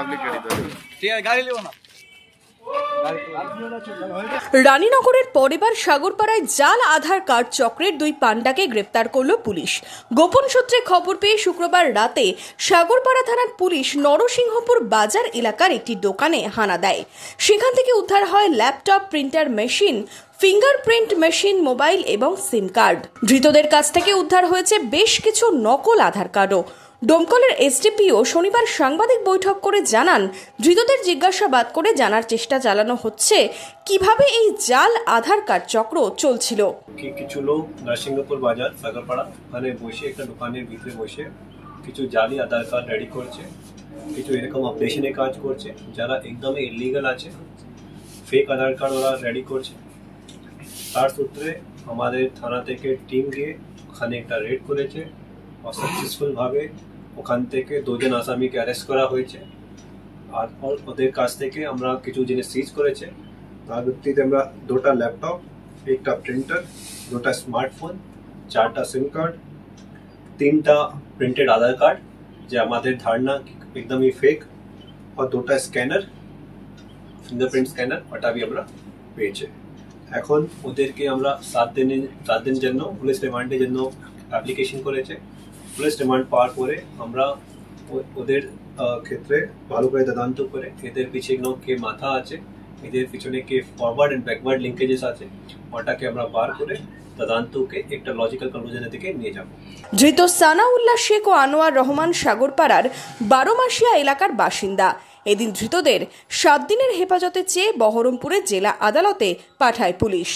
Public গাড়ি ধরে ঠিক আছে গাড়ি নেব না। রানীনগরের পরেবার সাগরপাড়ায় জাল আধার কার্ড চক্রের দুই পান্ডাকে গ্রেপ্তার করল পুলিশ। গোপন সূত্রে খবর পেয়ে শুক্রবার রাতে সাগরপাড়া থানার পুলিশ নরসিংহপুর বাজার এলাকার একটি দোকানে হানা দেয়। সেখান থেকে উদ্ধার হয় laptop, printer machine, fingerprint machine, mobile এবং সিম কার্ড। ধৃতদের কাছ থেকে উদ্ধার হয়েছে বেশ কিছু নকল আধার কার্ডও। ডোমকলের এসডিপিও শনিবার সাংবাদিক বৈঠক করে জানান, ধৃতদের জিজ্ঞাসাবাদ করে জানার চেষ্টা চালানো হচ্ছে কিভাবে এই জাল আধার কার্ড চক্র চলছিল। কিছু লোক নরসিংহপুর বাজার সাগরপাড়া ওখানে বসে একটা দোকানের ভিতরে বসে কিছু জালি আধার কার্ড রেডি করছে, কিছু এরকম অপারেশনে কাজ করছে যারা একদমই ইলিগাল আছে, ফেক আধার কার্ড ওরা রেডি করছে। তার সূত্রে আমাদের থানা থেকে টিম গিয়ে ওখানে একটা রেড করেছে আর সাকসেসফুল ভাবে ওখান থেকে দুজন আসামিকে অ্যারেস্ট করা হয়েছে। আর ওদের কাছ থেকে আমরা কিছু জিনিস সিজ করেছে। তার ভিত্তিতে আমরা দুটা ল্যাপটপ, একটা প্রিন্টার, দুটা স্মার্টফোন, চারটা সিম কার্ড, তিনটা প্রিন্টেড আধার কার্ড যে আমাদের ধারণা একদমই ফেক, আর দুটা স্ক্যানার, ফিঙ্গারপ্রিন্ট স্ক্যানার, ওটা भी আমরা পেয়েছে। এখন ওদেরকে আমরা 7 দিন জন্য পুলিশ রিমান্ডের জন্য অ্যাপ্লিকেশন করেছে। পুলিশ রিমান্ড পাওয়ার পরে আমরা ওদের ক্ষেত্রে ভালো করে তদন্ত করে এদের পিছনে কে মাথা আছে, এদের পিছনে কে ফরওয়ার্ড এন্ড ব্যাকওয়ার্ড লিঙ্কেজেস আছে, ওটাকে আমরা বার করে তদন্তকে একটা লজিক্যাল কনক্লুশনের দিকে নিয়ে যাব। ধৃত সানাউল্লাহ শেখ ও আনোয়ার রহমান সাগরপাড়ার 12 মাসিয়া এলাকার বাসিন্দা। এদিন ধৃতদের 7 দিনের হেফাজতে চেয়ে বহরমপুরের জেলা আদালতে পাঠায় পুলিশ।